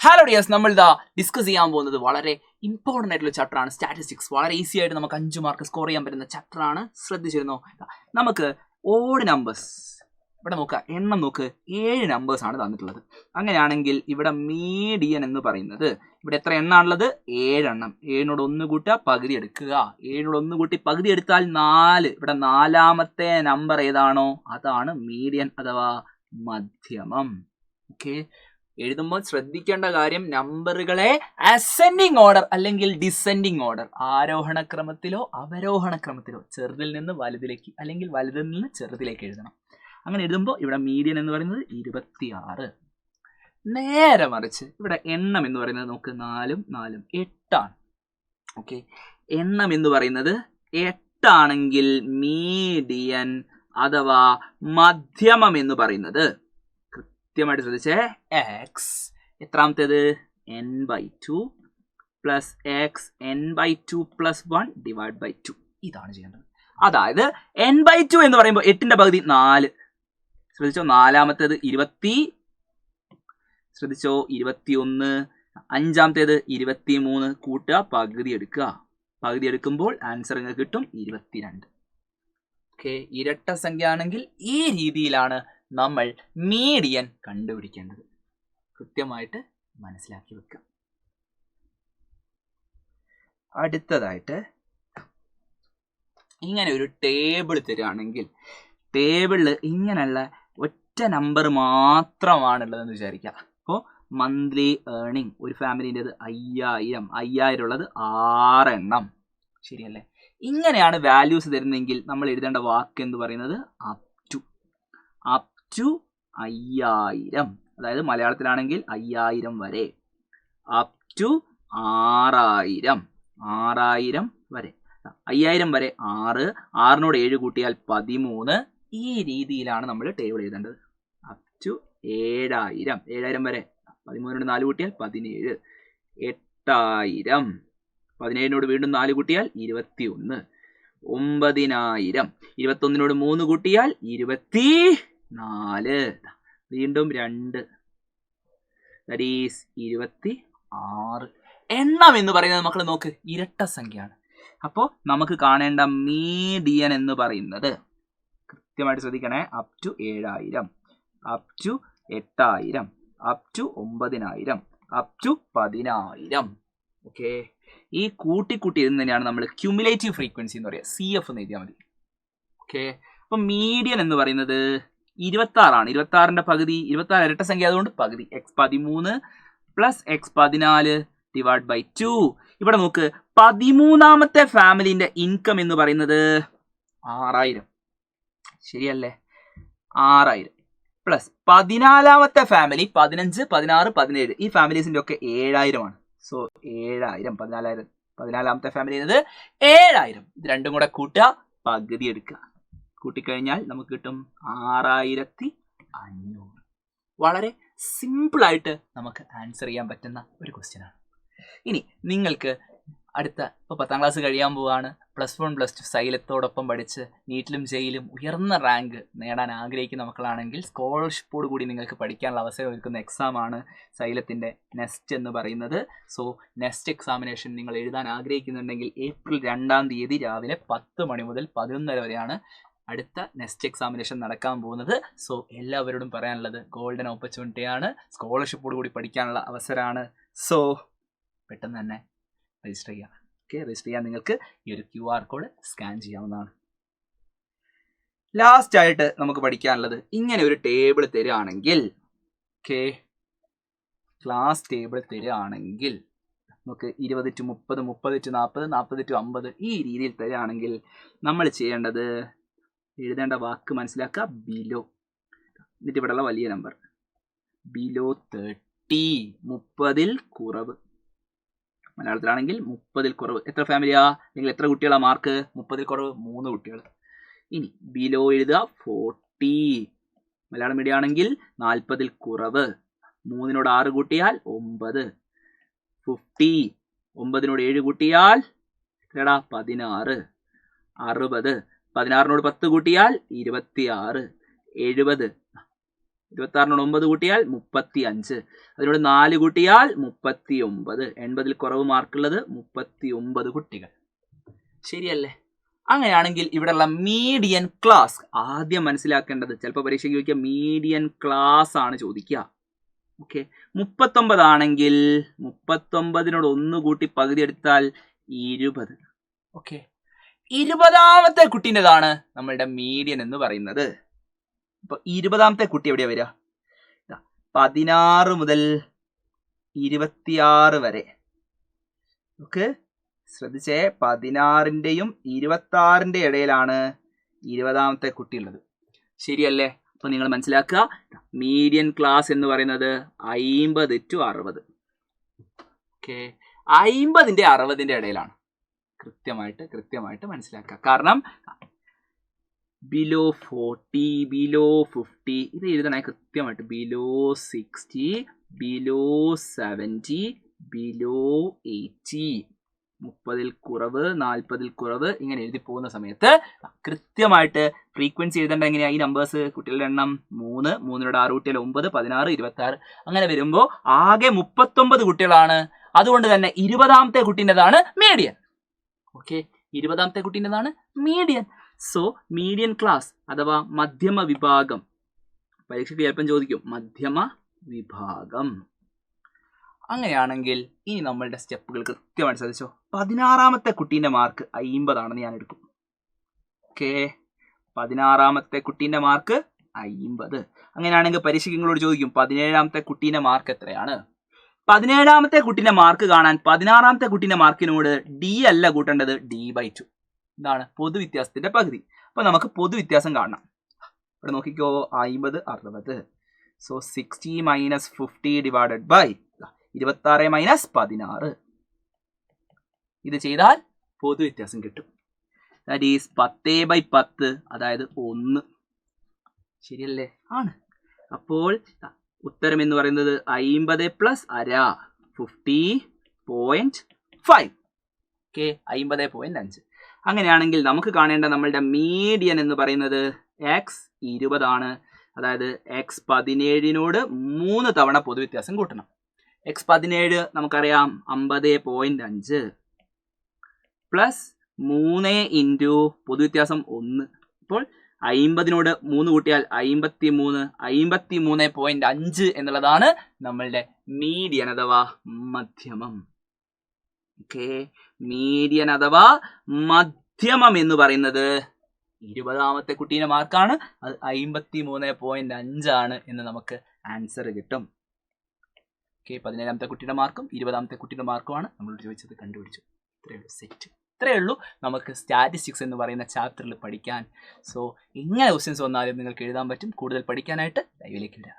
Hello dears, നമ്മൾ ഇതാ discuss ചെയ്യാൻ പോകുന്നത് വളരെ ഇമ്പോർട്ടൻ്റ് ആയിട്ടുള്ള ചാപ്റ്റർ ആണ്. സ്റ്റാറ്റിസ്റ്റിക്സ് വളരെ ഈസി ആയിട്ട് നമുക്ക് 5 മാർക്ക് സ്കോർ ചെയ്യാൻ പറ്റുന്ന ചാപ്റ്റർ ആണ്. ശ്രദ്ധിച്ചിരുന്നോ? നമുക്ക് ഓഡ് നമ്പേഴ്സ് ഇവിടെ നോക്കുക, എണ്ണം നോക്ക്, 7 നമ്പേഴ്സ് ആണ് തന്നിട്ടുള്ളത്. അങ്ങനെയാണെങ്കിൽ ഇവിടെ മീഡിയൻ എന്ന് പറയുന്നത് ഇവിടെ എത്ര എണ്ണാണുള്ളത്? 7 എണ്ണം. 7നോട് 1 കൂട്ടുക, പകുതി എടുക്കുക. 7നോട് 1 കൂട്ടി പകുതി എടുത്താൽ 4. ഇവിടെ 4ാമത്തെ നമ്പർ ഏതാണോ അതാണ് മീഡിയൻ അഥവാ മധ്യമം. ഓക്കെ, എഴുതുമ്പോൾ ശ്രദ്ധിക്കേണ്ട കാര്യം നമ്പറുകളെ അസെൻഡിങ് ഓർഡർ അല്ലെങ്കിൽ ഡിസെൻഡിങ് ഓർഡർ, ആരോഹണ ക്രമത്തിലോ അവരോഹണ ക്രമത്തിലോ, ചെറുതിൽ നിന്ന് വലുതിലേക്ക് അല്ലെങ്കിൽ വലുതിൽ നിന്ന് ചെറുതിലേക്ക് എഴുതണം. അങ്ങനെ എഴുതുമ്പോൾ ഇവിടെ മീഡിയൻ എന്ന് പറയുന്നത് 26. നേരെ മറിച്ച് ഇവിടെ എണ്ണം എന്ന് പറയുന്നത് നമുക്ക് 4ഉം 4ഉം 8 ആണ്. ഓക്കെ, എണ്ണം എന്ന് പറയുന്നത് 8 ആണെങ്കിൽ മീഡിയൻ അഥവാ മധ്യമം എന്ന് പറയുന്നത് കൃത്യമായിട്ട് ശ്രദ്ധിച്ചേ, എക്സ് എത്രാമത്തേത്? n/2 plus x n/2 plus 1 divide by 2. ഇതാണ് ചെയ്യേണ്ടത്. അതായത് n/2 എന്ന് പറയുമ്പോൾ 8ന്റെ പകുതി 4. ശ്രദ്ധിച്ചോ, 4ാമത്തേത് 21, 5ാമത്തേത് 23. കൂട്ടുക, പകുതി എടുക്കുക. പകുതി എടുക്കുമ്പോൾ ആൻസർ ഇങ്ങനെ കിട്ടും 22. ഓക്കെ, ഇരട്ട സംഖ്യ ആണെങ്കിൽ ഈ രീതിയിലാണ് നമ്മൾ മീഡിയൻ കണ്ടുപിടിക്കേണ്ടത്. കൃത്യമായിട്ട് മനസ്സിലാക്കി വെക്കുക. അടുത്തതായിട്ട് ഇങ്ങനെ ഒരു ടേബിൾ തരികയാണെങ്കിൽ ടേബിളിൽ ഇങ്ങനെയുള്ള ഒറ്റ നമ്പർ മാത്രമാണുള്ളതെന്ന് വിചാരിക്കുക. അപ്പോൾ മന്ത്ലി ഏർണിംഗ് ഒരു ഫാമിലിൻ്റെത് 5000 ഉള്ളത് 6 എണ്ണം. ശരിയല്ലേ? ഇങ്ങനെയാണ് വാല്യൂസ് തരുന്നതെങ്കിൽ നമ്മൾ എഴുതേണ്ട വാക്ക് എന്ന് പറയുന്നത് അപ് ടു 5000. അതായത് മലയാളത്തിലാണെങ്കിൽ 5000 വരെ. അപ് ടു 6000 വരെ. 5000 വരെ 6, 6നോട് 7 കൂട്ടിയാൽ 13. ഈ രീതിയിലാണ് നമ്മൾ ടേബിൾ എഴുതേണ്ടത്. അപ് ടു 7000 വരെ. 13നോട് 4 കൂട്ടിയാൽ 17. 8000. 17നോട് വീണ്ടും 4 കൂട്ടിയാൽ 21. 9000. 21നോട് 3 കൂട്ടിയാൽ 24. വീണ്ടും 2, ദാറ്റ് ഈസ് 26. എണ്ണം എന്ന് പറയുന്നത് മക്കൾ നോക്ക്, ഇരട്ട സംഖ്യയാണ്. അപ്പോൾ നമുക്ക് കാണേണ്ട മീഡിയൻ എന്ന് പറയുന്നത് കൃത്യമായിട്ട് ശ്രദ്ധിക്കണേ. Up to 7000, up to 8000, up to 9000, up to 10000. Okay, ഈ കൂട്ടി എഴുതുന്നതിനാണ് നമ്മൾ ക്യുമുലേറ്റീവ് ഫ്രീക്വൻസി എന്ന് പറയുക. CF എന്ന് എഴുതിയാൽ മതി. ഓക്കെ, അപ്പം മീഡിയൻ എന്ന് പറയുന്നത് 26 ആണ്. 26ന്റെ പകുതി, 26 ഇരട്ട സംഖ്യ ആയതുകൊണ്ട് പകുതി, x13 plus x14 divide by 2. ഇവിടെ നോക്ക്, 13ാമത്തെ ഫാമിലിന്റെ ഇൻകം എന്ന് പറയുന്നത് 6000. ശരിയല്ലേ? 6000 പ്ലസ് 14ാമത്തെ ഫാമിലി 15, 16, 17 ഈ ഫാമിലീസിന്റെ ഒക്കെ 7000 ആണ്. സോ 7000, 14ാമത്തെ ഫാമിലി എന്നത് 7000. ഇത് രണ്ടും കൂടെ കൂട്ടുക, പകുതി എടുക്കുക. കൂട്ടിക്കഴിഞ്ഞാൽ നമുക്ക് കിട്ടും 6500. വളരെ സിമ്പിളായിട്ട് നമുക്ക് ആൻസർ ചെയ്യാൻ പറ്റുന്ന ഒരു ക്വസ്റ്റ്യൻ ആണ്. ഇനി നിങ്ങൾക്ക് അടുത്ത ഇപ്പോൾ 10ാം ക്ലാസ് കഴിയാൻ പോവാണ്. +1 +2 സൈലത്തോടൊപ്പം പഠിച്ച് നീറ്റിലും ജയിലും ഉയർന്ന റാങ്ക് നേടാൻ ആഗ്രഹിക്കുന്ന മക്കളാണെങ്കിൽ സ്കോളർഷിപ്പോട് കൂടി നിങ്ങൾക്ക് പഠിക്കാനുള്ള അവസരം ഒരുക്കുന്ന എക്സാമാണ് സൈലത്തിൻ്റെ നെസ്റ്റ് എന്ന് പറയുന്നത്. സോ നെസ്റ്റ് എക്സാമിനേഷൻ നിങ്ങൾ എഴുതാൻ ആഗ്രഹിക്കുന്നുണ്ടെങ്കിൽ ഏപ്രിൽ 2-ാം തീയതി രാവിലെ 10 മണി മുതൽ 11:30 വരെയാണ് അടുത്ത നെസ്റ്റ് എക്സാമിനേഷൻ നടക്കാൻ പോകുന്നത്. സോ എല്ലാവരോടും പറയാനുള്ളത് ഗോൾഡൻ ഓപ്പർച്യൂണിറ്റിയാണ്, സ്കോളർഷിപ്പോട് കൂടി പഠിക്കാനുള്ള അവസരമാണ്. സോ പെട്ടെന്ന് തന്നെ രജിസ്റ്റർ ചെയ്യുക. ഓക്കെ, രജിസ്റ്റർ ചെയ്യാൻ നിങ്ങൾക്ക് ഈ ഒരു QR കോഡ് സ്കാൻ ചെയ്യാവുന്നതാണ്. ലാസ്റ്റ് ആയിട്ട് നമുക്ക് പഠിക്കാനുള്ളത് ഇങ്ങനെ ഒരു ടേബിൾ തരികയാണെങ്കിൽ, ഓക്കെ, ക്ലാസ് ടേബിൾ തരികയാണെങ്കിൽ നമുക്ക് 20-30, 30-40, 40-50 ഈ രീതിയിൽ തരികയാണെങ്കിൽ നമ്മൾ ചെയ്യേണ്ടത് എഴുതേണ്ട വാക്ക് മനസ്സിലാക്കുക, ബിലോ. എന്നിട്ട് ഇവിടെയുള്ള വലിയ നമ്പർ ബിലോ 30, 30ൽ കുറവ്. മലയാളത്തിലാണെങ്കിൽ 30ൽ കുറവ്. എത്ര ഫാമിലിയാ അല്ലെങ്കിൽ എത്ര കുട്ടികളാ മാർക്ക്? 30ൽ കുറവ് 3 കുട്ടികൾ. ഇനി ബിലോ എഴുതുക 40. മലയാളം മീഡിയം ആണെങ്കിൽ 40ൽ കുറവ്. 3നോട് 6 കൂട്ടിയാൽ 9. 50. 9നോട് 7 കൂട്ടിയാൽ എത്രടാ? 16. 60. 16നോട് 10 കൂട്ടിയാൽ 26. 70. 26 9 കൂട്ടിയാൽ 35, അതിനോട് 4 കൂട്ടിയാൽ 39. 80 കുറവ് മാർക്കുള്ളത് 39 കുട്ടികൾ. ശരിയല്ലേ? അങ്ങനെയാണെങ്കിൽ ഇവിടെയുള്ള മീഡിയൻ ക്ലാസ് ആദ്യം മനസ്സിലാക്കേണ്ടത്, ചിലപ്പോൾ പരീക്ഷയ്ക്ക് ചോദിക്കുക മീഡിയൻ ക്ലാസ് ആണ് ചോദിക്കുക. ഓക്കെ, 39 ആണെങ്കിൽ 39നോട് 1 കൂട്ടി പകുതി എടുത്താൽ 20. ഓക്കെ, 20ാമത്തെ കുട്ടീൻ്റെതാണ് നമ്മളുടെ മീഡിയൻ എന്ന് പറയുന്നത്. അപ്പൊ 20ാമത്തെ കുട്ടി എവിടെയാ വരിക? 16 മുതൽ 26 വരെ. ഓക്കെ, ശ്രദ്ധിച്ചേ, 16ന്റെയും 26ന്റെ ഇടയിലാണ് 20ാമത്തെ കുട്ടി ഉള്ളത്. ശരിയല്ലേ? അപ്പൊ നിങ്ങൾ മനസ്സിലാക്കുക, മീഡിയൻ ക്ലാസ് എന്ന് പറയുന്നത് 50 to 60. ഓക്കെ, 50ന്റെ 60ന്റെ ഇടയിലാണ്. കൃത്യമായിട്ട് മനസ്സിലാക്കുക. കാരണം ബിലോ 40, ബിലോ 50 ഇത് എഴുതണേ കൃത്യമായിട്ട്. ബിലോ 60, ബിലോ 70, ബിലോ 80, 30ൽ കുറവ്, 40ൽ കുറവ്, ഇങ്ങനെ എഴുതി പോകുന്ന സമയത്ത് കൃത്യമായിട്ട് ഫ്രീക്വൻസി എഴുതേണ്ട എങ്ങനെയാ? ഈ നമ്പേഴ്സ്, കുട്ടികളുടെ എണ്ണം 3, 3നോട് 6 കൂട്ടിയാൽ 9, 16, 26, അങ്ങനെ വരുമ്പോൾ ആകെ 39 കുട്ടികളാണ്. അതുകൊണ്ട് തന്നെ 20ാമത്തെ കുട്ടീൻ്റെതാണ് മീഡിയൻ. ഓക്കെ, 20ാമത്തെ കുട്ടീൻ്റെതാണ് മീഡിയൻ. സോ മീഡിയൻ ക്ലാസ് അഥവാ മധ്യമ വിഭാഗം, പരീക്ഷയ്ക്ക് ചിലപ്പം ചോദിക്കും മധ്യമ വിഭാഗം. അങ്ങനെയാണെങ്കിൽ ഇനി നമ്മളുടെ സ്റ്റെപ്പുകൾ കൃത്യമായിട്ട് ശ്രദ്ധിച്ചോ. 16ാമത്തെ കുട്ടീൻ്റെ മാർക്ക് 50 ആണെന്ന് ഞാൻ എടുക്കും. ഓക്കെ, 16ാമത്തെ കുട്ടീൻ്റെ മാർക്ക് 50. അങ്ങനെയാണെങ്കിൽ പരീക്ഷയ്ക്ക് നിങ്ങളോട് ചോദിക്കും 17ാമത്തെ കുട്ടീൻ്റെ മാർക്ക് എത്രയാണ്? 17ാമത്തെ കുട്ടീൻ്റെ മാർക്ക് കാണാൻ 16ാമത്തെ കുട്ടീൻ്റെ മാർക്കിനോട് ഡി അല്ല കൂട്ടേണ്ടത്, d/2. ഇതാണ് പൊതുവ്യത്യാസത്തിന്റെ പകുതി. അപ്പൊ നമുക്ക് പൊതുവ്യത്യാസം കാണണം. ഇവിടെ നോക്കിക്കോ, 50 60. So 60 minus 50 divided by 26 minus 16. ഇത് ചെയ്താൽ പൊതുവ്യത്യാസം കിട്ടും. ദാറ്റ് ഈസ് 10/10, അതായത് 1. ശരിയല്ലേ? ആണ്. അപ്പോൾ ഉത്തരം എന്ന് പറയുന്നത് 50 പ്ലസ് അര 50.5. ഓക്കെ, 50.5. അങ്ങനെയാണെങ്കിൽ നമുക്ക് കാണേണ്ട നമ്മളുടെ മീഡിയൻ എന്ന് പറയുന്നത് x 20 ആണ്. അതായത് x 17നോട് 3 തവണ പൊതുവ്യത്യാസം കൂട്ടണം. x 17 നമുക്കറിയാം 50.5 പ്ലസ് 3 ഇൻറ്റു പൊതുവ്യത്യാസം 1. അപ്പോൾ 50നോട് 3 കൂട്ടിയാൽ 53, 53.5 എന്നുള്ളതാണ് നമ്മളുടെ മീഡിയൻ അഥവാ മധ്യമം. ഓക്കെ, മീഡിയൻ അഥവാ മധ്യമം എന്ന് പറയുന്നത് 20ാമത്തെ കുട്ടീൻ്റെ മാർക്കാണ്. അത് 53.5 ആണ് എന്ന് നമുക്ക് ആൻസർ കിട്ടും. ഓക്കെ, 17ാമത്തെ കുട്ടിയുടെ മാർക്കും 20ാമത്തെ കുട്ടിയുടെ മാർക്കുമാണ് നമ്മളോട് ചോദിച്ചത്. കണ്ടുപിടിച്ചു. ഇത്രയേ ഉള്ളൂ സെറ്റ്. ഇത്രയേ ഉള്ളൂ നമുക്ക് സ്റ്റാറ്റിസ്റ്റിക്സ് എന്ന് പറയുന്ന ചാപ്റ്ററിൽ പഠിക്കാൻ. സോ ഇങ്ങനെ ക്വസ്റ്റ്യൻസ് വന്നാലും നിങ്ങൾക്ക് എഴുതാൻ പറ്റും. കൂടുതൽ പഠിക്കാനായിട്ട് ലൈവിലേക്ക് വരിക.